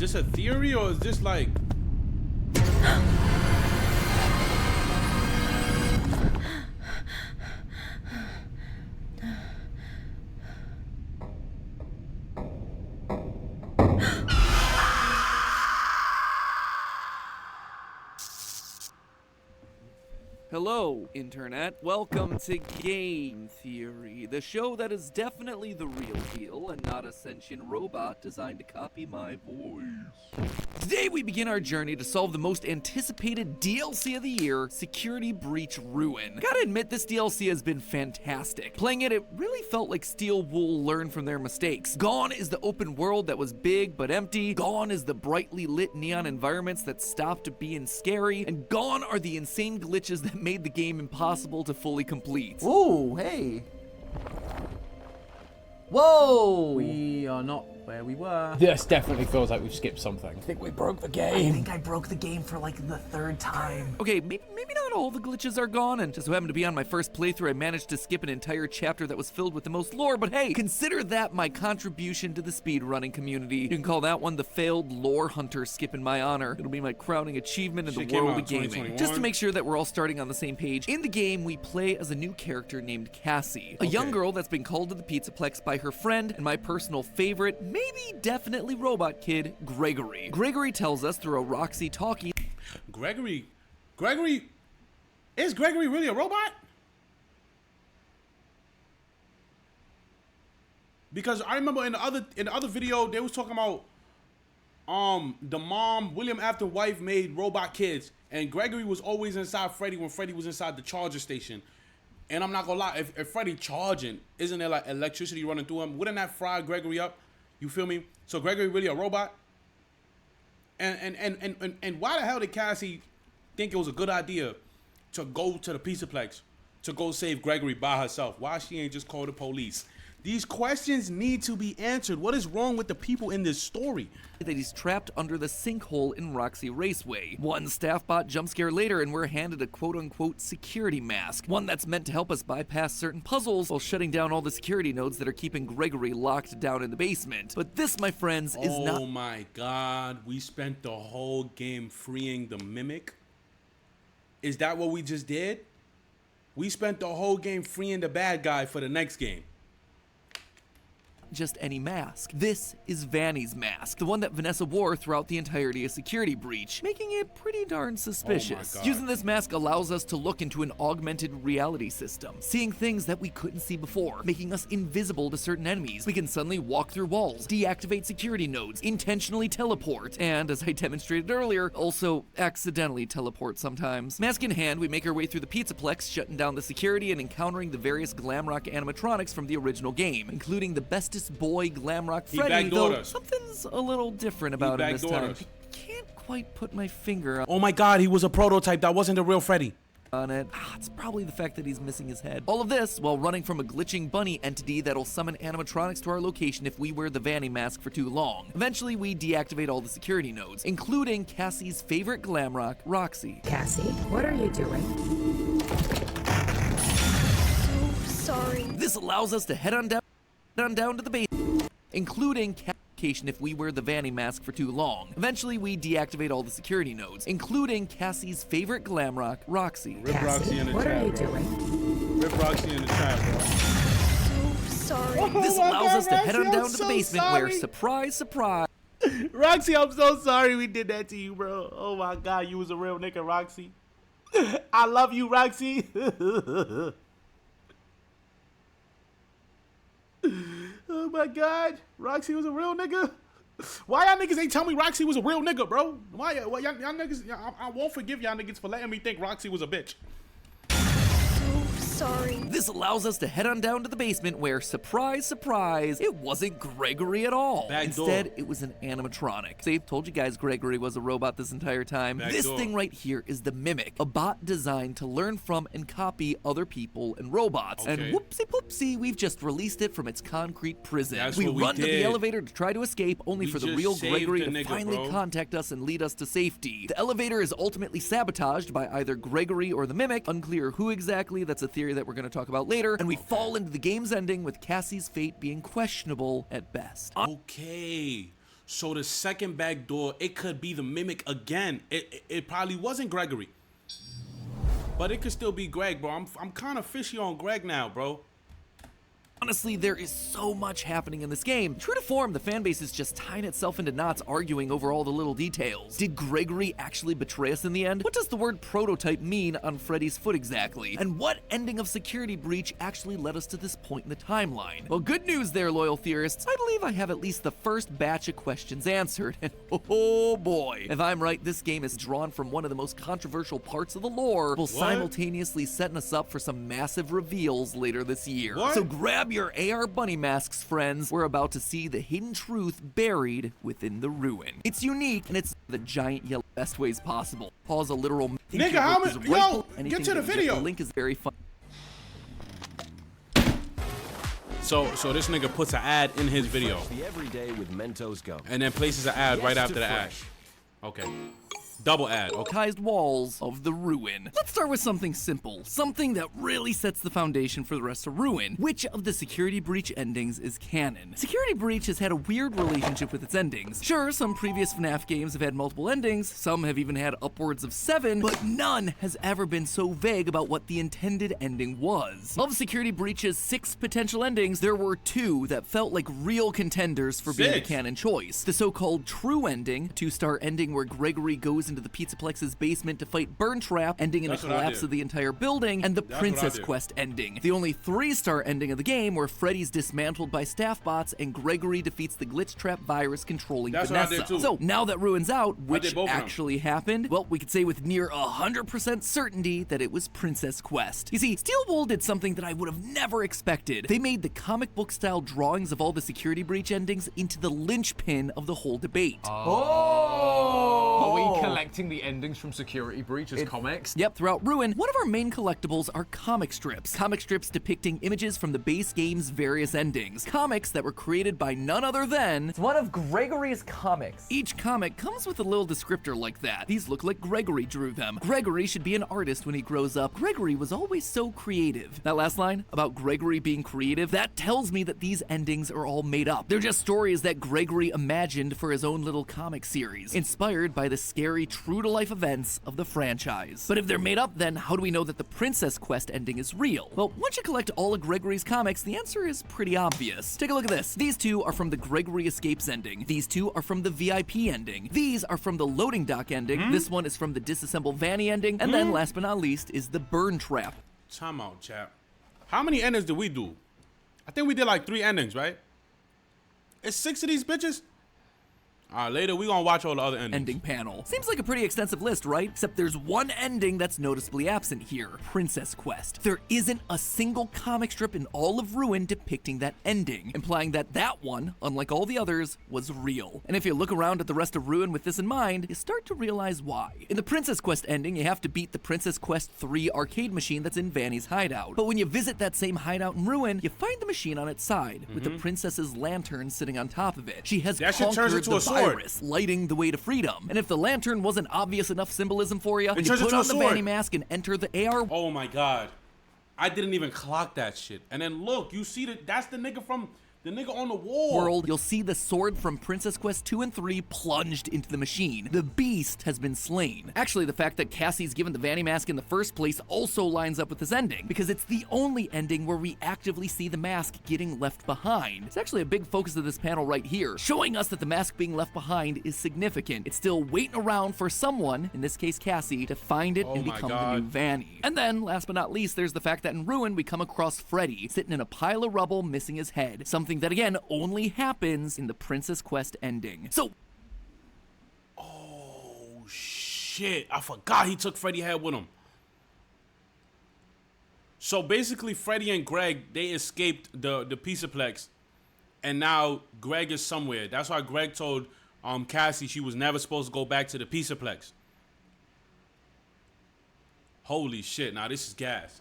Is this a theory or is this like... Hello, Internet. Welcome to Game Theory, the show that is definitely the real deal and not a sentient robot designed to copy my voice. Today we begin our journey to solve the most anticipated DLC of the year, Security Breach Ruin. Gotta admit, this DLC has been fantastic. Playing it, it really felt like Steel Wool learned from their mistakes. Gone is the open world that was big but empty. Gone is the brightly lit neon environments that stopped being scary. And gone are the insane glitches that made the game impossible to fully complete. Ooh, hey. Whoa! We are not where we were. This definitely feels like we've skipped something. I think we broke the I game. think I broke the game for like the third time. Okay, maybe not all the glitches are gone, and just so happened to be on my first playthrough, I managed to skip an entire chapter that was filled with the most lore, but hey, consider that my contribution to the speedrunning community. You can call that one the failed lore hunter skip in my honor. It'll be my crowning achievement in the world of gaming. Just to make sure that we're all starting on the same page, in the game, we play as a new character named Cassie, a young girl that's been called to the Pizzaplex by her friend and my personal favorite, maybe definitely robot kid, Gregory. Gregory tells us through a Roxy talkie. Gregory? Is Gregory really a robot? Because I remember in the other video they was talking about the mom, William after wife made robot kids, and Gregory was always inside Freddy when Freddy was inside the charger station. And I'm not gonna lie, if Freddy charging, isn't there like electricity running through him? Wouldn't that fry Gregory up? You feel me? So Gregory really a robot? And why the hell did Cassie think it was a good idea to go to the Pizzaplex to go save Gregory by herself? Why she ain't just call the police? These questions need to be answered. What is wrong with the people in this story? That he's trapped under the sinkhole in Roxy Raceway. One staff bot jump scare later and we're handed a quote-unquote security mask, one that's meant to help us bypass certain puzzles while shutting down all the security nodes that are keeping Gregory locked down in the basement. But this, my friends, is not— Oh my god, we spent the whole game freeing the mimic? Is that what we just did? We spent the whole game freeing the bad guy for the next game. Just any mask. This is Vanny's mask, the one that Vanessa wore throughout the entirety of Security Breach, making it pretty darn suspicious. Oh my God. Using this mask allows us to look into an augmented reality system, seeing things that we couldn't see before, making us invisible to certain enemies. We can suddenly walk through walls, deactivate security nodes, intentionally teleport, and as I demonstrated earlier, also accidentally teleport sometimes. Mask in hand, we make our way through the Pizzaplex, shutting down the security and encountering the various glam rock animatronics from the original game, including the bestest boy Glamrock Freddy, though something's a little different about him this time. I can't quite put my finger Oh my god, he was a prototype. That wasn't the real Freddy. on it. It's probably the fact that he's missing his head. All of this while running from a glitching bunny entity that'll summon animatronics to our location if we wear the Vanny Mask for too long. Eventually, we deactivate all the security nodes, including Cassie's favorite Glamrock, Roxy. Cassie, what are you doing? So sorry. This allows us to head on down to the base, including if we wear the Vanny Mask for too long. Eventually, we deactivate all the security nodes, including Cassie's favorite Glamrock, Roxy. Rip Roxy in the what trap, are you bro. doing? Rip Roxy in the trap, bro. So sorry. This allows us to head on Roxy, down I'm to the so basement sorry. where, surprise, surprise, Roxy, I'm so sorry we did that to you, bro. Oh my god, you was a real nigga, Roxy. I love you, Roxy. Oh my god, Roxy was a real nigga. Why y'all niggas ain't tell me Roxy was a real nigga, bro? Why y'all niggas? I won't forgive y'all niggas for letting me think Roxy was a bitch. So sorry. This allows us to head on down to the basement where, surprise, surprise, it wasn't Gregory at all. Back door. Instead, it was an animatronic. See, told you guys Gregory was a robot this entire time. Back This door. thing right here is the Mimic, a bot designed to learn from and copy other people and robots. Okay. And whoopsie poopsie, we've just released it from its concrete prison. That's we what we run to the did. elevator to try to escape, only We for the just real saved Gregory the to nigga, finally bro. contact us and lead us to safety. The elevator is ultimately sabotaged by either Gregory or the Mimic, unclear who exactly. That's a theory that we're going to talk about later, and we fall into the game's ending with Cassie's fate being questionable at best. Okay, So the second back door, it could be the mimic again. It probably wasn't Gregory, but it could still be Greg, bro. I'm kind of fishy on Greg now, bro. Honestly, there is so much happening in this game. True to form, the fanbase is just tying itself into knots arguing over all the little details. Did Gregory actually betray us in the end? What does the word prototype mean on Freddy's foot exactly? And what ending of Security Breach actually led us to this point in the timeline? Well, good news there, loyal theorists. I believe I have at least the first batch of questions answered. And oh boy, if I'm right, this game is drawn from one of the most controversial parts of the lore, while simultaneously setting us up for some massive reveals later this year. What? So grab your AR bunny masks, friends. We're about to see the hidden truth buried within the ruin. It's unique, and it's the giant yellow best ways possible. Pause a literal Nigga, how much? Yo, get to the video. The link is very fun. So this nigga puts an ad in his video, The everyday with Mentos gum. and then places an ad right after the ad. Okay. Double ad. Okay. Archived walls of the ruin. Let's start with something simple, something that really sets the foundation for the rest of Ruin. Which of the Security Breach endings is canon? Security Breach has had a weird relationship with its endings. Sure, some previous FNAF games have had multiple endings, some have even had upwards of 7, but none has ever been so vague about what the intended ending was. Of Security Breach's 6 potential endings, there were 2 that felt like real contenders for being a 6? canon choice. The so-called true ending, 2-star ending where Gregory goes into the Pizzaplex's basement to fight Burn Trap, ending in That's a what I collapse did. of the entire building, and the That's Princess what I did. Quest ending. The only 3-star ending of the game where Freddy's dismantled by staff bots and Gregory defeats the glitch trap virus controlling That's what I Vanessa. did too. So now that Ruin's out, which did both of them. actually happened? Well, we could say with near 100% certainty that it was Princess Quest. You see, Steel Wool did something that I would have never expected. They made the comic book style drawings of all the Security Breach endings into the linchpin of the whole debate. Are we collecting the endings from Security Breach as comics? Yep, throughout Ruin, one of our main collectibles are comic strips. Comic strips depicting images from the base game's various endings. Comics that were created by none other than... It's one of Gregory's comics. Each comic comes with a little descriptor like that. These look like Gregory drew them. Gregory should be an artist when he grows up. Gregory was always so creative. That last line about Gregory being creative, that tells me that these endings are all made up. They're just stories that Gregory imagined for his own little comic series, inspired by the scary true-to-life events of the franchise. But if they're made up, then how do we know that the Princess Quest ending is real? Well, once you collect all of Gregory's comics, the answer is pretty obvious. Take a look at this. These 2 are from the Gregory Escapes ending. These 2 are from the VIP ending. These are from the Loading Dock ending. This one is from the Disassemble Vanny ending. And then, last but not least, is the Burn Trap. Time out, chap. How many endings did we do? I think we did like 3 endings, right? It's 6 of these bitches? Alright, later we gonna watch all the other endings. Ending panel. Seems like a pretty extensive list, right? Except there's one ending that's noticeably absent here. Princess Quest. There isn't a single comic strip in all of Ruin depicting that ending, implying that that one, unlike all the others, was real. And if you look around at the rest of Ruin with this in mind, you start to realize why. In the Princess Quest ending, you have to beat the Princess Quest 3 arcade machine that's in Vanny's hideout. But when you visit that same hideout in Ruin, you find the machine on its side, with the princess's lantern sitting on top of it. She has That shit turns conquered into the a sword. virus, lighting the way to freedom. And if the lantern wasn't obvious enough symbolism for you, when you turns put into a on the sword. Vanny Mask and enter the AR Oh my god. I didn't even clock that shit. And then look, you see that's the nigga from the nigga on the wall. world, you'll see the sword from Princess Quest 2 and 3 plunged into the machine. The beast has been slain. Actually, the fact that Cassie's given the Vanny Mask in the first place also lines up with this ending, because it's the only ending where we actively see the mask getting left behind. It's actually a big focus of this panel right here, showing us that the mask being left behind is significant. It's still waiting around for someone, in this case Cassie, to find it and my become the God. new Vanny. And then, last but not least, there's the fact that in Ruin we come across Freddy, sitting in a pile of rubble, missing his head. Something that, again, only happens in the Princess Quest ending. So, Oh shit. I forgot he took Freddy's head with him. So basically Freddy and Greg, they escaped the Pizzaplex. And now Greg is somewhere. That's why Greg told Cassie she was never supposed to go back to the Pizzaplex. Holy shit. Now this is gas.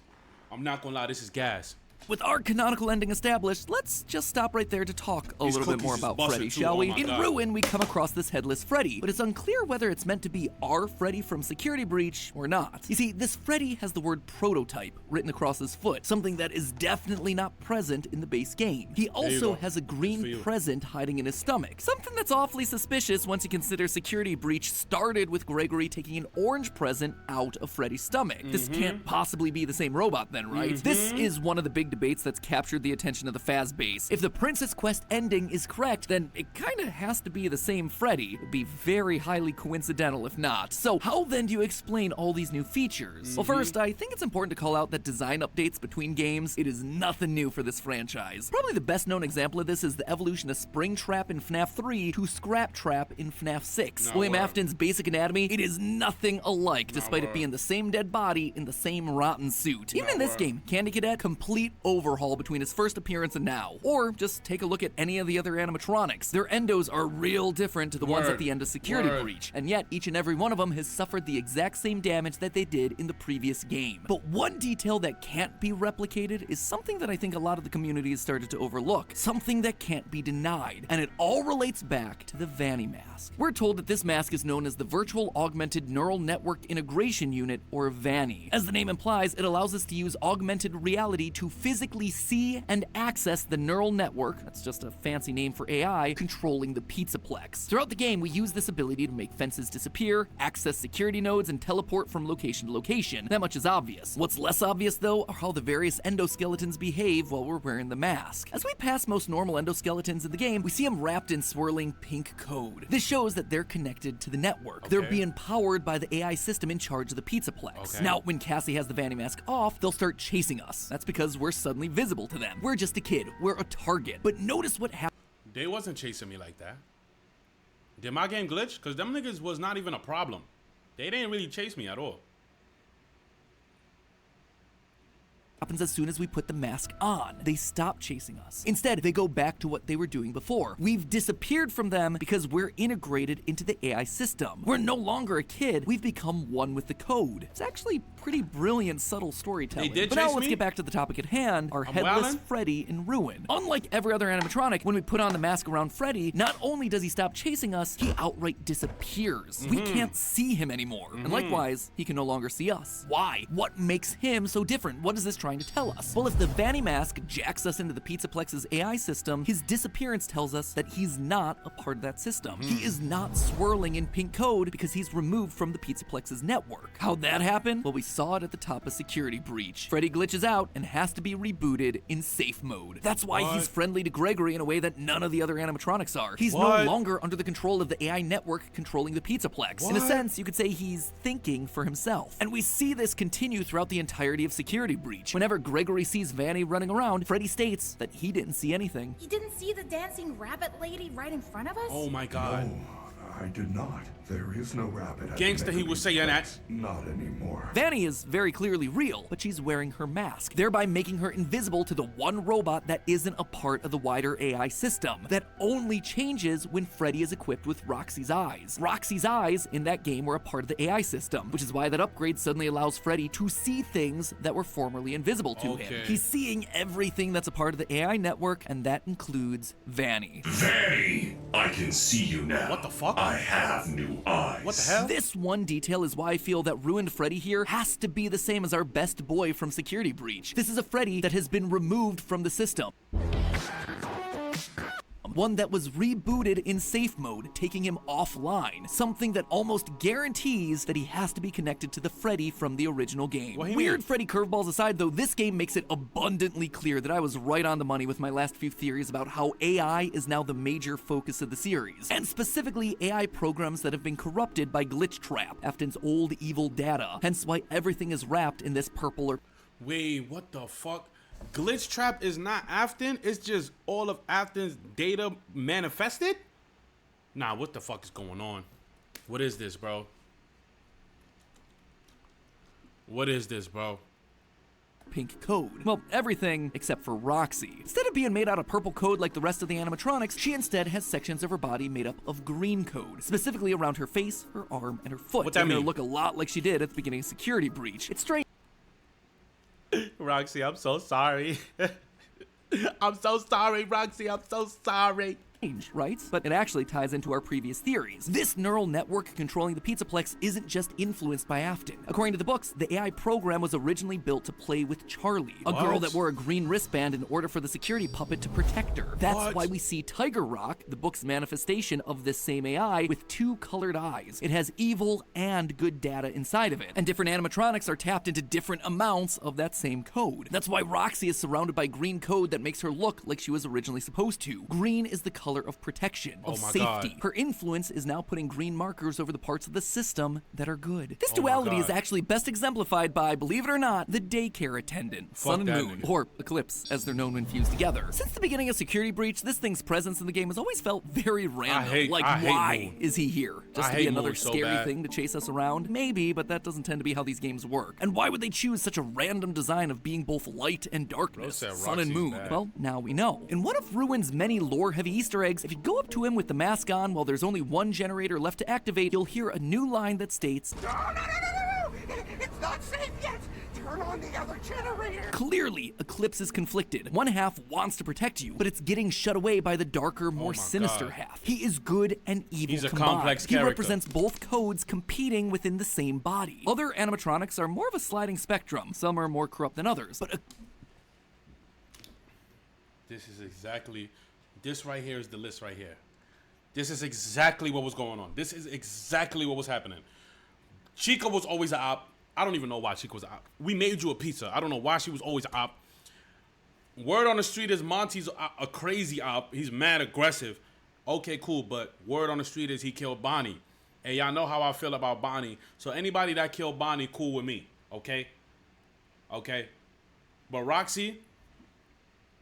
I'm not gonna lie, this is gas. With our canonical ending established, let's just stop right there to talk a These little bit cookies more is about busted Freddy, too. shall Oh we? my In God. Ruin, we come across this headless Freddy, but it's unclear whether it's meant to be our Freddy from Security Breach or not. You see, this Freddy has the word prototype written across his foot, something that is definitely not present in the base game. He also go. has a It's for green you. present hiding in his stomach, something that's awfully suspicious once you consider Security Breach started with Gregory taking an orange present out of Freddy's stomach. This can't possibly be the same robot then, right? This is one of the big debates that's captured the attention of the Faz base. If the Princess Quest ending is correct, then it kinda has to be the same Freddy. It'd be very highly coincidental if not. So how then do you explain all these new features? Well, first, I think it's important to call out that design updates between games, it is nothing new for this franchise. Probably the best known example of this is the evolution of Springtrap in FNAF 3 to Scrap Trap in FNAF 6. Nah, William word. Afton's basic anatomy, it is nothing alike, despite it word. being the same dead body in the same rotten suit. Even in this word. game, Candy Cadet, complete overhaul between his first appearance and now. Or just take a look at any of the other animatronics. Their endos are real different to the ones at Word. the end of Security Word. Breach, and yet each and every one of them has suffered the exact same damage that they did in the previous game. But one detail that can't be replicated is something that I think a lot of the community has started to overlook, something that can't be denied, and it all relates back to the Vanny Mask. We're told that this mask is known as the Virtual Augmented Neural Network Integration Unit, or Vanny. As the name implies, it allows us to use augmented reality to physically see and access the neural network, that's just a fancy name for AI, controlling the Pizzaplex. Throughout the game, we use this ability to make fences disappear, access security nodes, and teleport from location to location. That much is obvious. What's less obvious, though, are how the various endoskeletons behave while we're wearing the mask. As we pass most normal endoskeletons in the game, we see them wrapped in swirling pink code. This shows that they're connected to the network. They're Okay. being powered by the AI system in charge of the Pizzaplex. Okay. Now, when Cassie has the Vanny Mask off, they'll start chasing us. That's because we're suddenly visible to them. We're just a kid. We're a target. But notice what happens. They wasn't chasing me like that. Did my game glitch? Because them niggas was not even a problem. They didn't really chase me at all. Happens as soon as we put the mask on. They stop chasing us. Instead, they go back to what they were doing before. We've disappeared from them because we're integrated into the AI system. We're no longer a kid. We've become one with the code. It's actually pretty brilliant, subtle storytelling. They did but now chase let's me? get back to the topic at hand, our I'm headless wildin'? Freddy in Ruin. Unlike every other animatronic, when we put on the mask around Freddy, not only does he stop chasing us, he outright disappears. We can't see him anymore. And likewise, he can no longer see us. Why? What makes him so different? What is this trying to tell us? Well, if the Vanny Mask jacks us into the Pizzaplex's AI system, his disappearance tells us that he's not a part of that system. He is not swirling in pink code because he's removed from the Pizzaplex's network. How'd that happen? Well, we saw it at the top of Security Breach. Freddy glitches out and has to be rebooted in safe mode. That's why he's What? friendly to Gregory in a way that none of the other animatronics are. He's What? no longer under the control of the AI network controlling the Pizzaplex. In a What? sense, you could say he's thinking for himself. And we see this continue throughout the entirety of Security Breach. Whenever Gregory sees Vanny running around, Freddy states that he didn't see anything. You didn't see the dancing rabbit lady right in front of us? Oh my God. I did not. There is no rabbit. at the Gangsta, he was saying that. Not anymore. Vanny is very clearly real, but she's wearing her mask, thereby making her invisible to the one robot that isn't a part of the wider AI system. That only changes when Freddy is equipped with Roxy's eyes. Roxy's eyes in that game were a part of the AI system, which is why that upgrade suddenly allows Freddy to see things that were formerly invisible to him. Okay. He's seeing everything that's a part of the AI network, and that includes Vanny. Vanny, I can see you now. What the fuck? I have new eyes. What the hell? This one detail is why I feel that Ruined Freddy here has to be the same as our best boy from Security Breach. This is a Freddy that has been removed from the system. One that was rebooted in safe mode, taking him offline. Something that almost guarantees that he has to be connected to the Freddy from the original game. What he Weird mean? Freddy curveballs aside though, this game makes it abundantly clear that I was right on the money with my last few theories about how AI is now the major focus of the series. And specifically AI programs that have been corrupted by Glitch Trap, Afton's old evil data. Hence why everything is wrapped in this purple or Wait, what the fuck? Glitch Trap is not Afton? It's just all of Afton's data manifested? Nah, what the fuck is going on? What is this, bro? What is this, bro? pink code. Well, everything except for Roxy. Instead of being made out of purple code like the rest of the animatronics, she instead has sections of her body made up of green code, specifically around her face, her arm, and her foot. What that making her mean? look a lot like she did at the beginning of Security Breach. It's strange. Roxy, I'm so sorry. I'm so sorry, Roxy. I'm so sorry. Right? But it actually ties into our previous theories. This neural network controlling the Pizzaplex isn't just influenced by Afton. According to the books, the AI program was originally built to play with Charlie, a girl that wore a green wristband in order for the security puppet to protect her. That's why we see Tiger Rock, the book's manifestation of this same AI, with two colored eyes. It has evil and good data inside of it, and different animatronics are tapped into different amounts of that same code. That's why Roxy is surrounded by green code that makes her look like she was originally supposed to. Green is the color of protection, of safety. Her influence is now putting green markers over the parts of the system that are good. This duality is actually best exemplified by, believe it or not, the Daycare attendant, Sun and Moon, or Eclipse, as they're known when fused together. Since the beginning of Security Breach, this thing's presence in the game has always felt very random. Why is he here? Just to be another scary thing to chase us around? Maybe, but that doesn't tend to be how these games work. And why would they choose such a random design of being both light and darkness, Sun and Moon? Well, now we know. In one of Ruin's many lore-heavy Easter eggs, if you go up to him with the mask on while there's only one generator left to activate, you'll hear a new line that states, "No, it's not safe yet! Turn on the other generator!" Clearly, Eclipse is conflicted. One half wants to protect you, but it's getting shut away by the darker, more sinister half. He is good and evil He's a combined. complex He character. represents both codes competing within the same body. Other animatronics are more of a sliding spectrum. Some are more corrupt than others, but this right here is the list right here. This is exactly what was going on. This is exactly what was happening. Chica was always a op. I don't even know why Chica was a op. We made you a pizza. I don't know why she was always a op. Word on the street is Monty's a crazy op. He's mad aggressive. Okay, cool, but word on the street is he killed Bonnie. And y'all know how I feel about Bonnie. So anybody that killed Bonnie, cool with me. Okay? Okay? But Roxy,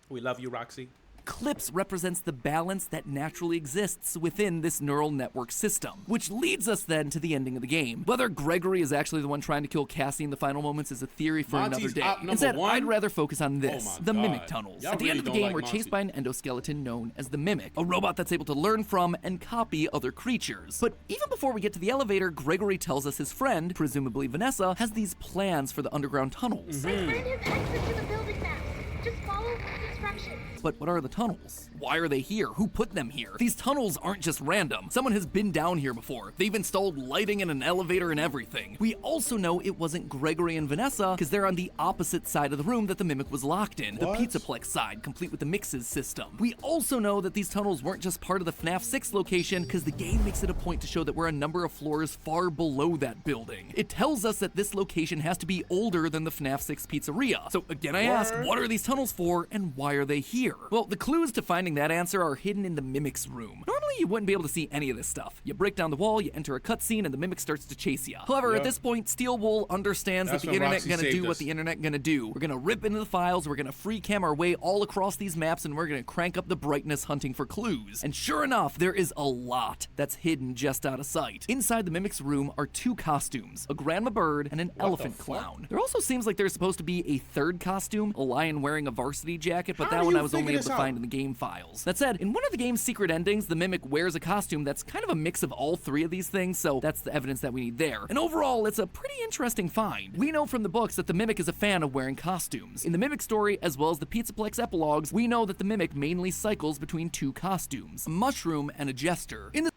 we love you, Roxy. Eclipse represents the balance that naturally exists within this neural network system, which leads us then to the ending of the game. Whether Gregory is actually the one trying to kill Cassie in the final moments is a theory for another day. Instead, I'd rather focus on this, the Mimic Tunnels. At the end of the game, we're chased by an endoskeleton known as the Mimic, a robot that's able to learn from and copy other creatures. But even before we get to the elevator, Gregory tells us his friend, presumably Vanessa, has these plans for the underground tunnels. My friend has exit to the building map. Just follow the instructions. But what are the tunnels? Why are they here? Who put them here? These tunnels aren't just random. Someone has been down here before. They've installed lighting and an elevator and everything. We also know it wasn't Gregory and Vanessa because they're on the opposite side of the room that the Mimic was locked in, the Pizzaplex side, complete with the mixes system. We also know that these tunnels weren't just part of the Fnaf 6 location because the game makes it a point to show that we're a number of floors far below that building. It tells us that this location has to be older than the Fnaf 6 pizzeria. So again, I ask, what are these tunnels for and why are they here? Well, the clues to finding that answer are hidden in the Mimic's room. Normally, you wouldn't be able to see any of this stuff. You break down the wall, you enter a cutscene, and the Mimic starts to chase you. However, at this point, Steel Wool understands that the internet gonna do what the internet gonna do. We're gonna rip into the files, we're gonna free cam our way all across these maps, and we're gonna crank up the brightness hunting for clues. And sure enough, there is a lot that's hidden just out of sight. Inside the Mimic's room are two costumes, a grandma bird and an elephant clown. There also seems like there's supposed to be a third costume, a lion wearing a varsity jacket, but that one I was only able to find in the game files. That said, in one of the game's secret endings, the Mimic wears a costume that's kind of a mix of all three of these things, so that's the evidence that we need there. And overall, it's a pretty interesting find. We know from the books that the Mimic is a fan of wearing costumes. In the Mimic story, as well as the Pizzaplex epilogues, we know that the Mimic mainly cycles between two costumes, a mushroom and a jester. In the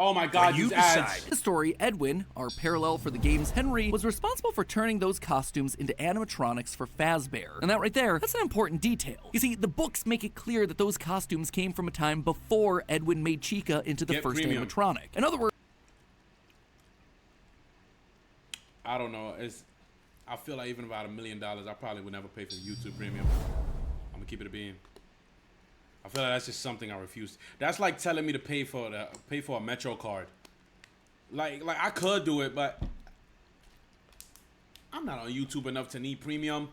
Oh my god, you ads. In the story, Edwin, our parallel for the game's Henry, was responsible for turning those costumes into animatronics for Fazbear. And that right there, that's an important detail. You see, the books make it clear that those costumes came from a time before Edwin made Chica into the first animatronic. In other words, I don't know. I feel like even about $1 million, I probably would never pay for YouTube Premium. I'm gonna keep it a bean. I feel like that's just something I refuse. That's like telling me to pay for a Metro card. Like I could do it, but I'm not on YouTube enough to need premium.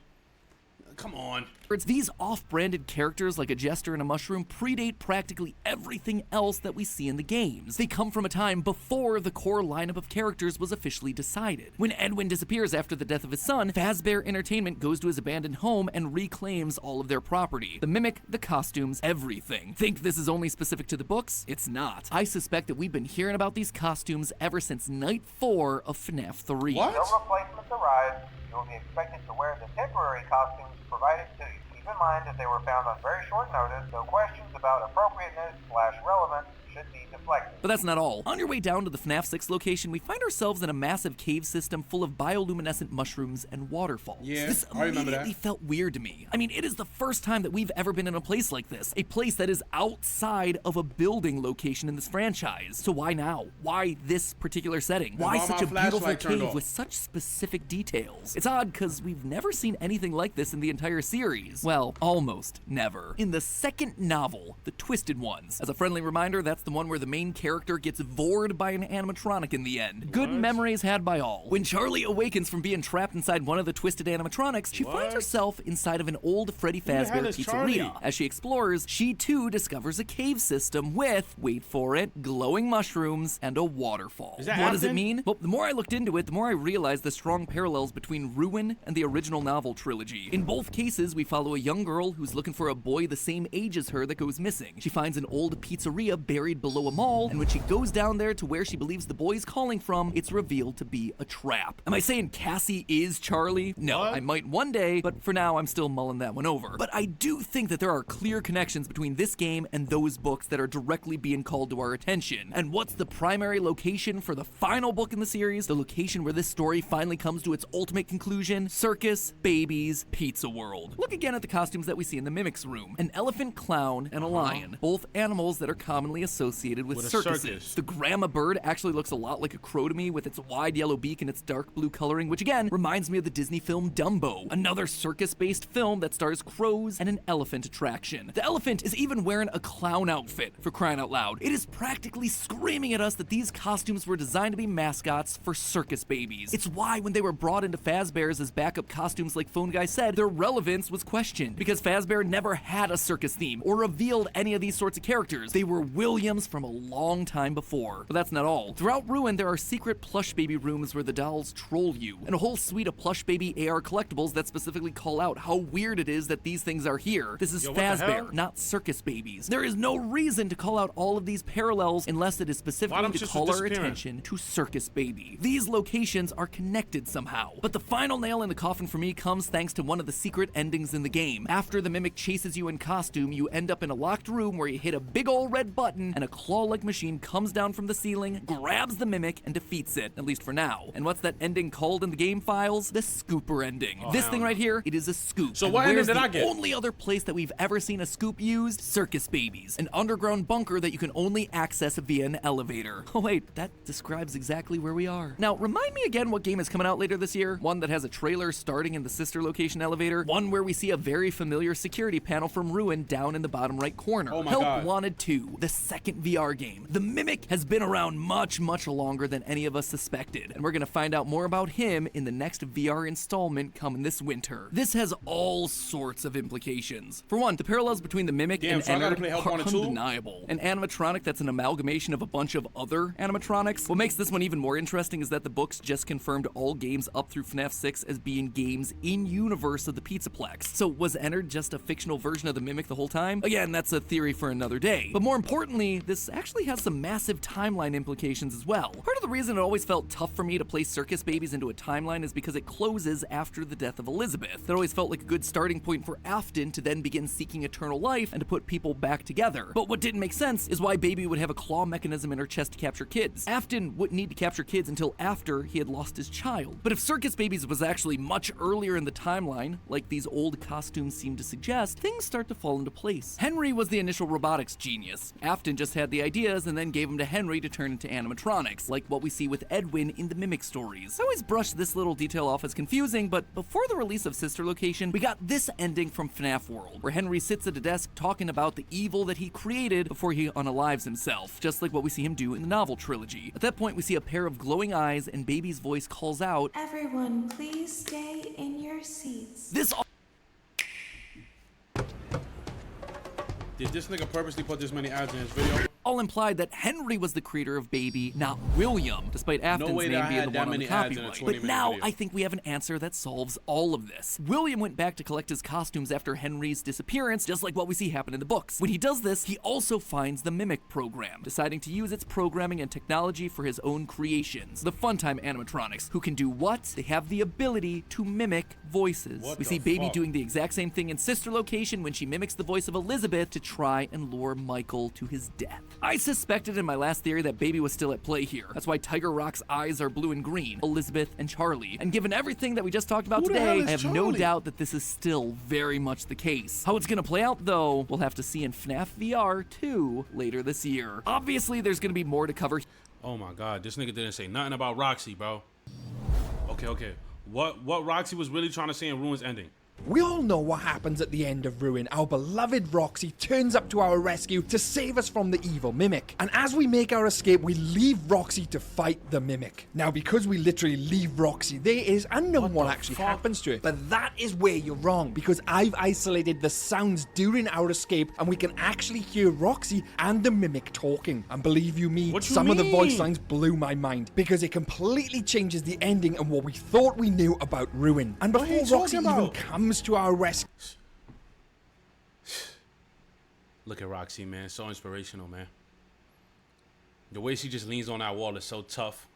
Come on. These off-branded characters like a jester and a mushroom predate practically everything else that we see in the games. They come from a time before the core lineup of characters was officially decided. When Edwin disappears after the death of his son, Fazbear Entertainment goes to his abandoned home and reclaims all of their property. The Mimic, the costumes, everything. Think this is only specific to the books? It's not. I suspect that we've been hearing about these costumes ever since Night 4 of Fnaf 3. What? No replacements arrived. you will be expected to wear the temporary costumes provided to you. Keep in mind that they were found on very short notice, so questions about appropriateness/relevance should be deflected. But that's not all. On your way down to the FNAF 6 location, we find ourselves in a massive cave system full of bioluminescent mushrooms and waterfalls. Yeah, this I remember immediately that. felt weird to me. I mean, it is the first time that we've ever been in a place like this. A place that is outside of a building location in this franchise. So why now? Why this particular setting? Why why such my a beautiful flashlight turned cave off? with such specific details? It's odd because we've never seen anything like this in the entire series. Well, almost never. In the second novel, The Twisted Ones, as a friendly reminder, that's the one where the main character gets vored by an animatronic in the end. Good memories had by all. When Charlie awakens from being trapped inside one of the twisted animatronics, she finds herself inside of an old Freddy the hell Fazbear is pizzeria. Charlie? As she explores, she too discovers a cave system with, wait for it, glowing mushrooms and a waterfall. Is that What does it Afton? mean? Well, the more I looked into it, the more I realized the strong parallels between Ruin and the original novel trilogy. In both cases, we follow a young girl who's looking for a boy the same age as her that goes missing. She finds an old pizzeria buried below a mall, and when she goes down there to where she believes the boy's calling from, it's revealed to be a trap. Am I saying Cassie is Charlie? No, I might one day, but for now I'm still mulling that one over. But I do think that there are clear connections between this game and those books that are directly being called to our attention. And what's the primary location for the final book in the series? The location where this story finally comes to its ultimate conclusion? Circus Baby's Pizza World. Look again at the costumes that we see in the Mimic's room. An elephant, clown, and a lion. Both animals that are commonly associated with With a circuses. circus. The grandma bird actually looks a lot like a crow to me with its wide yellow beak and its dark blue coloring, which again reminds me of the Disney film Dumbo, another circus-based film that stars crows and an elephant attraction. The elephant is even wearing a clown outfit, for crying out loud. It is practically screaming at us that these costumes were designed to be mascots for circus babies. It's why when they were brought into Fazbear's as backup costumes like Phone Guy said, their relevance was questioned, because Fazbear never had a circus theme or revealed any of these sorts of characters. They were Williams from a long time before. But that's not all. Throughout Ruin, there are secret plush baby rooms where the dolls troll you, and a whole suite of plush baby AR collectibles that specifically call out how weird it is that these things are here. This is Yo, what the hell? Fazbear, not circus babies. There is no reason to call out all of these parallels unless it is Why specifically them to sisters call our disappearing? attention to Circus Baby. These locations are connected somehow. But the final nail in the coffin for me comes thanks to one of the secret endings in the game. After the Mimic chases you in costume, you end up in a locked room where you hit a big ol' red button and a claw-like machine comes down from the ceiling, grabs the Mimic, and defeats it, at least for now. And what's that ending called in the game files? The scooper ending. This hell thing no. right here, it is a scoop. So And what ending where's did the I get? only other place that we've ever seen a scoop used? Circus Babies, an underground bunker that you can only access via an elevator. Oh wait, that describes exactly where we are. Now, remind me again what game is coming out later this year? One that has a trailer starting in the sister location elevator? One where we see a very familiar security panel from Ruin down in the bottom right corner. Oh my Help God. Wanted 2, the second VR game. The Mimic has been around much, much longer than any of us suspected, and we're gonna find out more about him in the next VR installment coming this winter. This has all sorts of implications. For one, the parallels between the Mimic Damn, and so I gotta Ennard play Help are Wanted 2? undeniable. An animatronic that's an amalgamation of a bunch of other animatronics. What makes this one even more interesting is that the books just confirmed all games up through FNAF 6 as being games in universe of the Pizzaplex. So was Ennard just a fictional version of the Mimic the whole time? Again, that's a theory for another day. But more importantly, this actually has some massive timeline implications as well. Part of the reason it always felt tough for me to place Circus Babies into a timeline is because it closes after the death of Elizabeth. That always felt like a good starting point for Afton to then begin seeking eternal life and to put people back together. But what didn't make sense is why Baby would have a claw mechanism in her chest to capture kids. Afton wouldn't need to capture kids until after he had lost his child. But if Circus Babies was actually much earlier in the timeline, like these old costumes seem to suggest, things start to fall into place. Henry was the initial robotics genius. Afton just had the ideas and then gave them to Henry to turn into animatronics, like what we see with Edwin in the Mimic stories. I always brushed this little detail off as confusing, but before the release of Sister Location, we got this ending from FNAF World, where Henry sits at a desk talking about the evil that he created before he unalives himself, just like what we see him do in the novel trilogy. At that point, we see a pair of glowing eyes and Baby's voice calls out, "Everyone, please stay in your seats." This Did this nigga purposely put this many ads in his video? all implied that Henry was the creator of Baby, not William, despite Afton's way name that I being had the that one on the many ads in a copyright. 20-minute But now video. I think we have an answer that solves all of this. William went back to collect his costumes after Henry's disappearance, just like what we see happen in the books. When he does this, he also finds the Mimic program, deciding to use its programming and technology for his own creations. The Funtime animatronics, who can do what? They have the ability to mimic voices. What We the see Baby fuck? doing the exact same thing in Sister Location when she mimics the voice of Elizabeth to try and lure Michael to his death. I suspected in my last theory that Baby was still at play here. That's why Tiger Rock's eyes are blue and green, Elizabeth and Charlie. And given everything that we just talked about Who the hell today, is I have no Charlie? doubt that this is still very much the case. How it's gonna play out though, we'll have to see in Fnaf VR 2 later this year. Obviously, there's gonna be more to cover. Oh my god, this nigga didn't say nothing about Roxy, bro. Okay. What Roxy was really trying to say in Ruin's ending? We all know what happens at the end of Ruin. Our beloved Roxy turns up to our rescue to save us from the evil Mimic. And as we make our escape, we leave Roxy to fight the Mimic. Now, because we literally leave Roxy, there is unknown what actually happens to her. But that is where you're wrong, because I've isolated the sounds during our escape, and we can actually hear Roxy and the Mimic talking. And believe you me, What you some of the voice mean? lines blew my mind, because it completely changes the ending and what we thought we knew about Ruin. And What are before you Roxy talking even about? comes to our rescue, Look at Roxy, man. So inspirational, man. The way she just leans on that wall is so tough.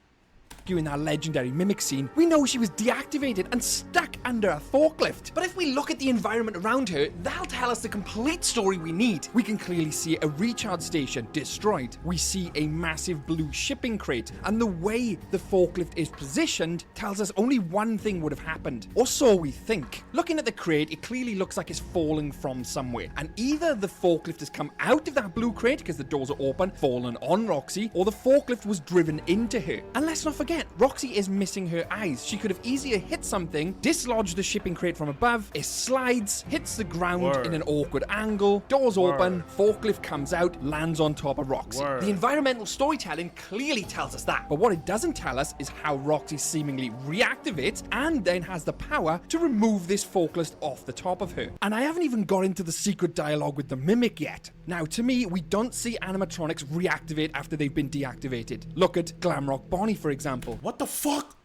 in that legendary Mimic scene, we know she was deactivated and stuck under a forklift. But if we look at the environment around her, that'll tell us the complete story we need. We can clearly see a recharge station destroyed. We see a massive blue shipping crate, and the way the forklift is positioned tells us only one thing would have happened, or so we think. Looking at the crate, it clearly looks like it's falling from somewhere, and either the forklift has come out of that blue crate because the doors are open, fallen on Roxy, or the forklift was driven into her. And let's not forget, Roxy is missing her eyes. She could have easily hit something, dislodged the shipping crate from above, it slides, hits the ground in an awkward angle, doors open, forklift comes out, lands on top of Roxy. The environmental storytelling clearly tells us that, but what it doesn't tell us is how Roxy seemingly reactivates and then has the power to remove this forklift off the top of her. And I haven't even got into the secret dialogue with the Mimic yet. Now, to me, we don't see animatronics reactivate after they've been deactivated. Look at Glamrock Bonnie, for example. What the fuck?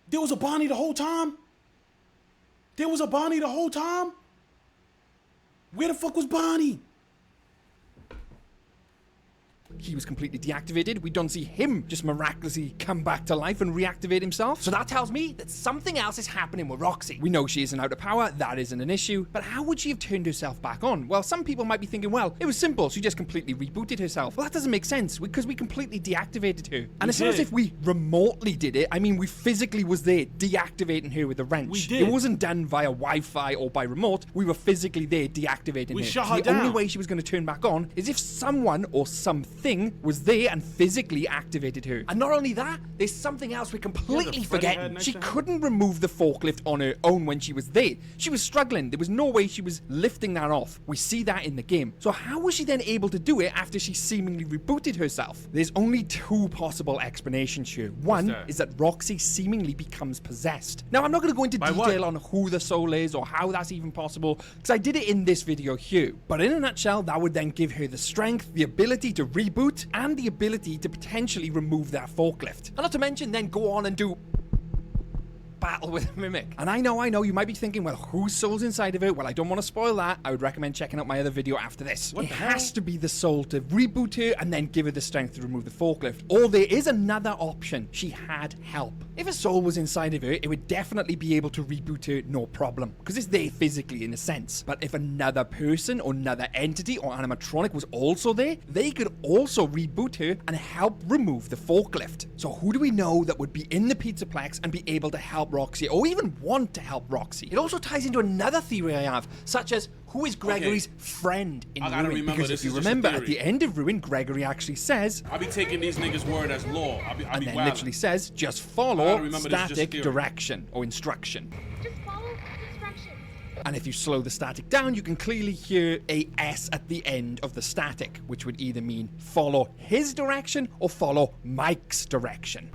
There was a Bonnie the whole time? There was a Bonnie the whole time? Where the fuck was Bonnie? He was completely deactivated. We don't see him just miraculously come back to life and reactivate himself. So that tells me that something else is happening with Roxy. We know she isn't out of power. That isn't an issue. But how would she have turned herself back on? Well, some people might be thinking, well, it was simple. She just completely rebooted herself. Well, that doesn't make sense because we completely deactivated her. And it's not as if we remotely did it. I mean, we physically was there deactivating her with a wrench. We did. It wasn't done via Wi-Fi or by remote. We were physically there deactivating We her. shut So her the only down. way she was going to turn back on is if someone or something was there and physically activated her. And not only that, there's something else we're completely Freddy head forgetting. next She to her? couldn't remove the forklift on her own when she was there. She was struggling. There was no way she was lifting that off. We see that in the game. So how was she then able to do it after she seemingly rebooted herself? There's only two possible explanations here. One that? is that Roxy seemingly becomes possessed. Now, I'm not going to go into By detail what? on who the soul is or how that's even possible, because I did it in this video here. But in a nutshell, that would then give her the strength, the ability to reboot, and the ability to potentially remove that forklift. And not to mention then go on and do battle with a Mimic. And I know, you might be thinking, well, whose soul's inside of it? Well, I don't want to spoil that. I would recommend checking out my other video after this. What It the has to be the soul to reboot her and then give her the strength to remove the forklift. Or there is another option. She had help. If a soul was inside of her, it would definitely be able to reboot her, no problem, because it's there physically in a sense. But if another person or another entity or animatronic was also there, they could also reboot her and help remove the forklift. So who do we know that would be in the Pizzaplex and be able to help Roxy, or even want to help Roxy? It also ties into another theory I have, such as who is Gregory's friend in I gotta Ruin? remember Because this if you is just a remember, at theory. the end of Ruin, Gregory actually says, I be taking these niggas' word as law. I be and then wildin'. literally says, just I follow gotta remember this is just a static theory. direction or instruction. Just follow instructions. And if you slow the static down, you can clearly hear a S at the end of the static, which would either mean follow his direction or follow Mike's direction.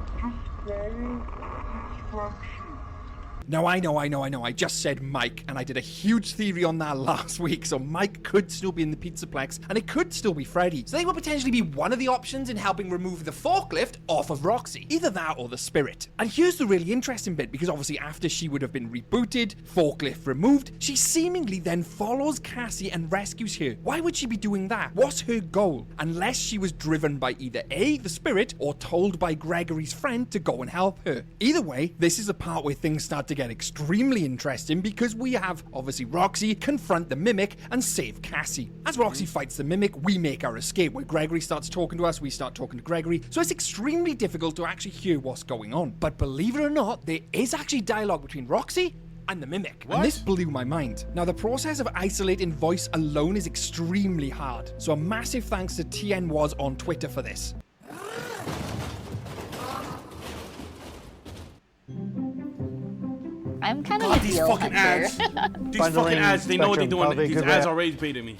Now, I know. I just said Mike, and I did a huge theory on that last week, so Mike could still be in the Pizzaplex, and it could still be Freddy. So they would potentially be one of the options in helping remove the forklift off of Roxy. Either that or the spirit. And here's the really interesting bit, because obviously after she would have been rebooted, forklift removed, she seemingly then follows Cassie and rescues her. Why would she be doing that? What's her goal? Unless she was driven by either A, the spirit, or told by Gregory's friend to go and help her. Either way, this is the part where things start to get extremely interesting, because we have, obviously, Roxy confront the Mimic and save Cassie. As Roxy fights the Mimic, we make our escape, where Gregory starts talking to us, we start talking to Gregory, so it's extremely difficult to actually hear what's going on. But believe it or not, there is actually dialogue between Roxy and the Mimic. What? And this blew my mind. Now, the process of isolating voice alone is extremely hard, so a massive thanks to TN Was on Twitter for this. I'm kind of a these deal fucking hunter. ads. These fucking ads, they know what they're doing. These ads are rage baiting me.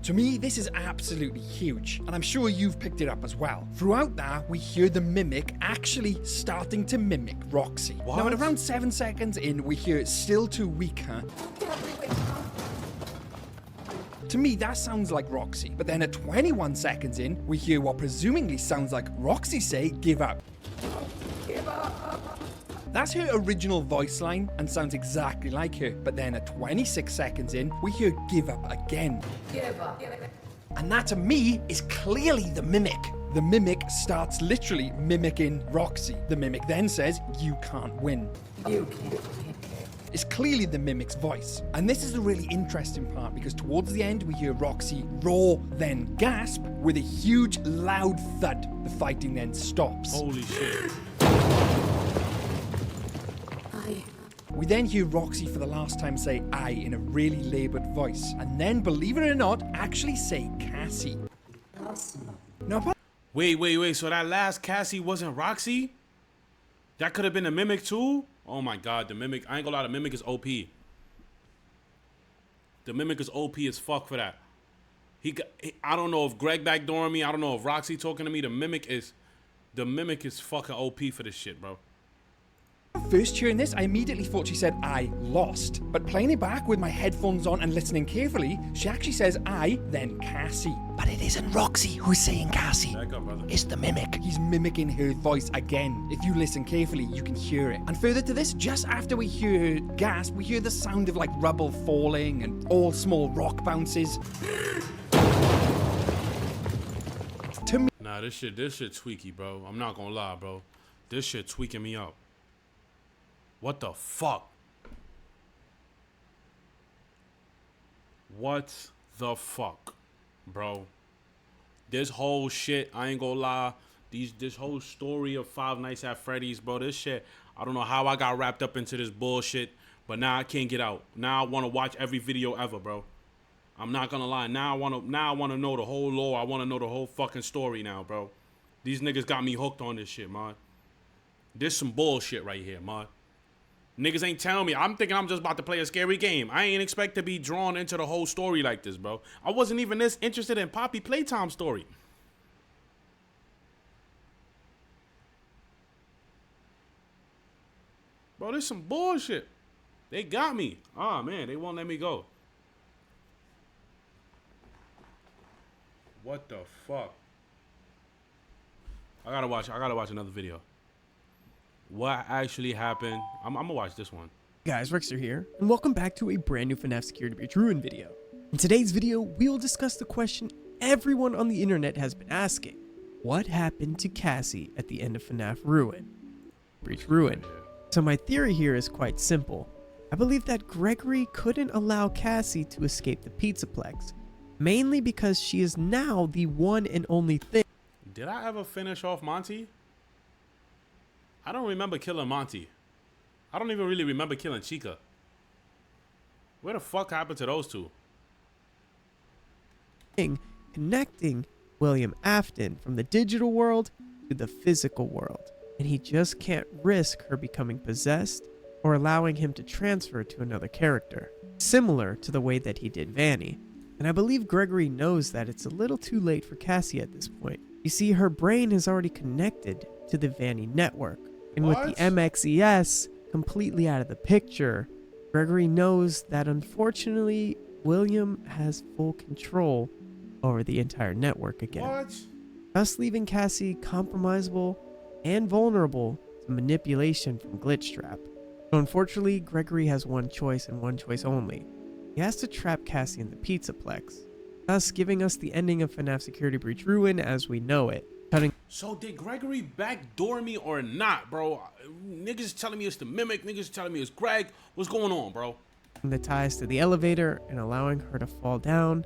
To me, this is absolutely huge, and I'm sure you've picked it up as well. Throughout that, we hear the Mimic actually starting to mimic Roxy. What? Now, at around 7 seconds in, we hear "Still Too Weak, huh?" To me, that sounds like Roxy. But then at 21 seconds in, we hear what presumably sounds like Roxy say, "Give up." That's her original voice line and sounds exactly like her. But then at 26 seconds in, we hear "Give up" again. Give up. And that to me is clearly the Mimic. The Mimic starts literally mimicking Roxy. The Mimic then says, "You can't win." You can't. It's clearly the Mimic's voice. And this is the really interesting part, because towards the end we hear Roxy roar, then gasp, with a huge loud thud. The fighting then stops. Holy shit. We then hear Roxy for the last time say "I" in a really laboured voice, and then, believe it or not, actually say Cassie. Now, Wait. So that last Cassie wasn't Roxy? That could have been a Mimic too? Oh my god, the Mimic. I ain't gonna lie, the Mimic is OP. The Mimic is OP as fuck for that. I don't know if Greg backdooring me. I don't know if Roxy talking to me. The Mimic is fucking OP for this shit, bro. First hearing this, I immediately thought she said "I lost." But playing it back with my headphones on and listening carefully, she actually says "I," then Cassie. But it isn't Roxy who's saying Cassie. Back up, brother. It's the Mimic. He's mimicking her voice again. If you listen carefully, you can hear it. And further to this, just after we hear her gasp, we hear the sound of like rubble falling and all small rock bounces. To me, Nah, this shit tweaky, bro. I'm not gonna lie, bro. This shit tweaking me out. What the fuck? What the fuck, bro? This whole shit, I ain't gonna lie. This whole story of Five Nights at Freddy's, bro. This shit, I don't know how I got wrapped up into this bullshit, but now I can't get out. Now I want to watch every video ever, bro. I'm not gonna lie. Now I want to know the whole lore. I want to know the whole fucking story now, bro. These niggas got me hooked on this shit, man. This some bullshit right here, man. Niggas ain't telling me. I'm thinking I'm just about to play a scary game. I ain't expect to be drawn into the whole story like this, bro. I wasn't even this interested in Poppy Playtime story. Bro, this some bullshit. They got me. Oh, man, they won't let me go. What the fuck? I gotta watch another video. What actually happened? I'm gonna watch this one. Guys, Rexter here, and welcome back to a brand new Fnaf Security Breach Ruin video. In today's video, we will discuss the question everyone on the internet has been asking. What happened to Cassie at the end of Fnaf Breach Ruin? So my theory here is quite simple. I believe that Gregory couldn't allow Cassie to escape the Pizzaplex, mainly because she is now the one and only thing. Did I ever finish off Monty? I don't remember killing Monty. I don't even really remember killing Chica. Where the fuck happened to those two? Connecting William Afton from the digital world to the physical world. And he just can't risk her becoming possessed or allowing him to transfer to another character. Similar to the way that he did Vanny. And I believe Gregory knows that it's a little too late for Cassie at this point. You see, her brain is already connected to the Vanny network, And with the MXES completely out of the picture, Gregory knows that unfortunately, William has full control over the entire network again. Thus leaving Cassie compromisable and vulnerable to manipulation from Glitchtrap. So unfortunately, Gregory has one choice and one choice only. He has to trap Cassie in the Pizzaplex, thus giving us the ending of FNAF Security Breach Ruin as we know it. So did Gregory backdoor me or not, bro? Niggas telling me it's the Mimic, niggas telling me it's Greg. What's going on, bro? The ties to the elevator and allowing her to fall down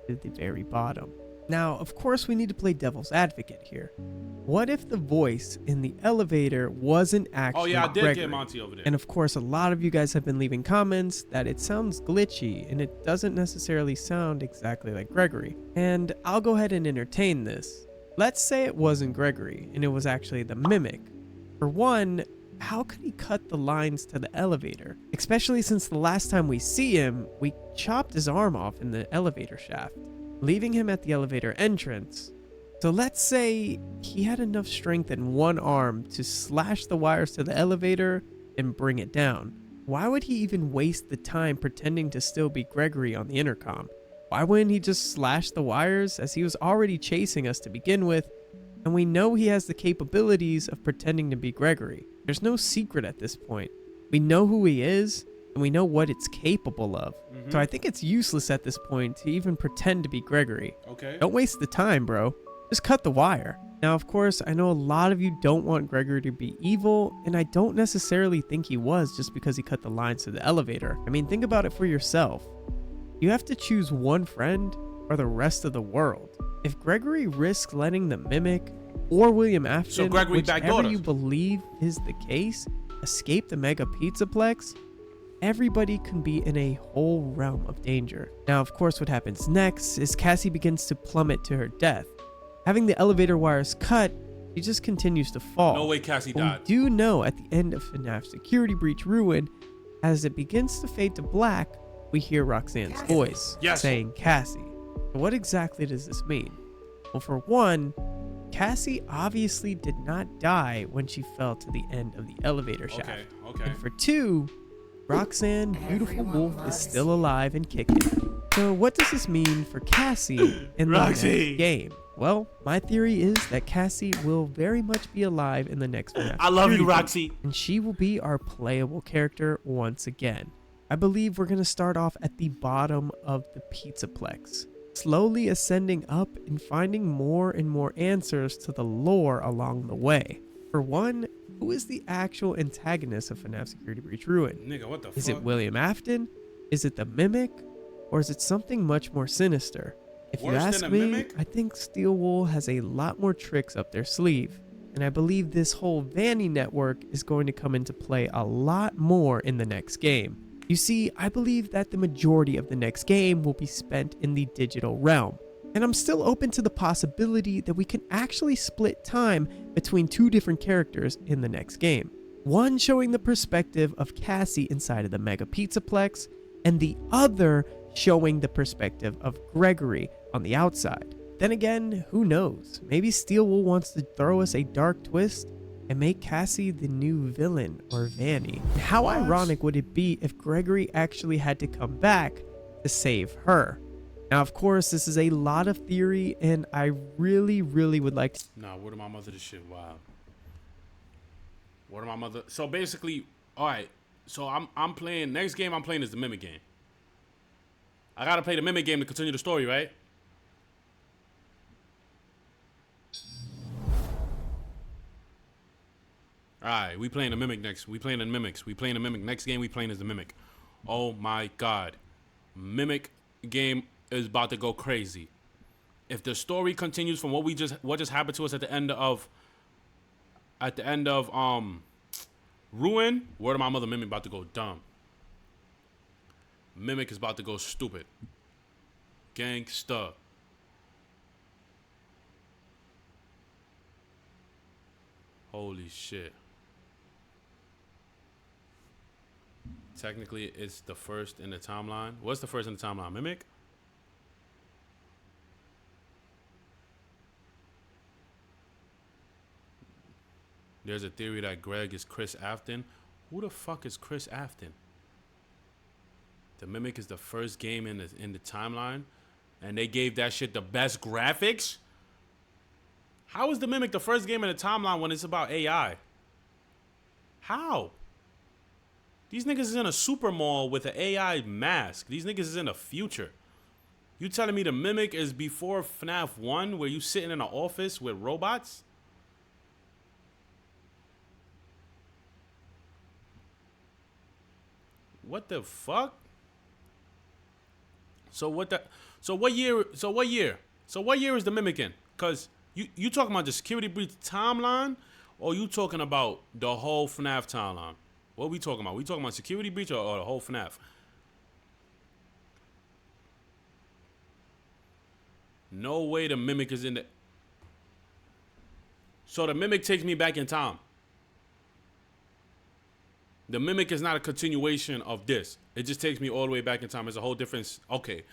to the very bottom. Now, of course, we need to play devil's advocate here. What if the voice in the elevator wasn't actually I did Gregory? get Monty over there. And of course, a lot of you guys have been leaving comments that it sounds glitchy and it doesn't necessarily sound exactly like Gregory. And I'll go ahead and entertain this. Let's say it wasn't Gregory and it was actually the Mimic. For one, how could he cut the lines to the elevator? Especially since the last time we see him, we chopped his arm off in the elevator shaft, leaving him at the elevator entrance. So let's say he had enough strength in one arm to slash the wires to the elevator and bring it down. Why would he even waste the time pretending to still be Gregory on the intercom? Why wouldn't he just slash the wires, as he was already chasing us to begin with, and we know he has the capabilities of pretending to be Gregory. There's no secret at this point. We know who he is, and we know what it's capable of. So I think it's useless at this point to even pretend to be Gregory. Okay. Don't waste the time, bro. Just cut the wire. Now, of course, I know a lot of you don't want Gregory to be evil, and I don't necessarily think he was just because he cut the lines to the elevator. I mean, think about it for yourself. You have to choose one friend or the rest of the world. If Gregory risks letting the Mimic or William Afton, whichever you believe is the case, escape the Mega Pizzaplex, everybody can be in a whole realm of danger. Now, of course, what happens next is Cassie begins to plummet to her death. Having the elevator wires cut, she just continues to fall. No way Cassie died. We do know at the end of FNAF Security Breach Ruin, as it begins to fade to black, we hear Roxanne's voice saying Cassie. What exactly does this mean? Well, for one, Cassie obviously did not die when she fell to the end of the elevator shaft. And for two, Roxanne, Beautiful Wolf, is still alive and kicking. So what does this mean for Cassie in the next game? Well, my theory is that Cassie will very much be alive in the next FNAF. I love you, Roxy. And she will be our playable character once again. I believe we're going to start off at the bottom of the Pizzaplex, slowly ascending up and finding more and more answers to the lore along the way. For one, who is the actual antagonist of FNAF Security Breach Ruin? Nigga, what the fuck? Is it William Afton? Is it the Mimic? Or is it something much more sinister? If you ask me, I think Steel Wool has a lot more tricks up their sleeve. And I believe this whole Vanny network is going to come into play a lot more in the next game. You see, I believe that the majority of the next game will be spent in the digital realm. And I'm still open to the possibility that we can actually split time between two different characters in the next game. One showing the perspective of Cassie inside of the Mega Pizzaplex, and the other showing the perspective of Gregory on the outside. Then again, who knows? Maybe Steel Wool wants to throw us a dark twist and make Cassie the new villain or Vanny. How ironic would it be if Gregory actually had to come back to save her? Now, of course, this is a lot of theory, and I really would like to... Nah, word of my mother, this shit wild. Word of my mother. So basically, all right. So I'm playing, next game I'm playing is the Mimic game. I gotta play the Mimic game to continue the story, right? Alright, we playing the Mimic next. We playing the Mimics. We playing the Mimic. Next game we playing is the Mimic. Oh my god. Mimic game is about to go crazy. If the story continues from what just happened to us at the end of Ruin, word of my mother, Mimic about to go dumb. Mimic is about to go stupid. Gangsta. Holy shit. Technically, it's the first in the timeline. What's the first in the timeline? Mimic? There's a theory that Greg is Chris Afton. Who the fuck is Chris Afton? The Mimic is the first game in the timeline, and they gave that shit the best graphics. How is the Mimic the first game in the timeline when it's about AI? How? These niggas is in a super mall with an AI mask. These niggas is in the future. You telling me the Mimic is before FNAF 1 where you sitting in an office with robots? What the fuck? So what year is the Mimic in? Cause you talking about the security breach timeline, or you talking about the whole FNAF timeline? What are we talking about? We talking about security breach or the whole FNAF? No way the Mimic is in the... So the Mimic takes me back in time. The Mimic is not a continuation of this. It just takes me all the way back in time. It's a whole different... Okay,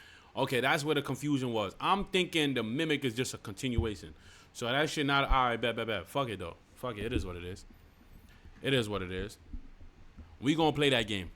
that's where the confusion was. I'm thinking the Mimic is just a continuation. So that shit not... All right, bet. Fuck it, though. Fuck it. It is what it is. It is what it is. We gonna play that game.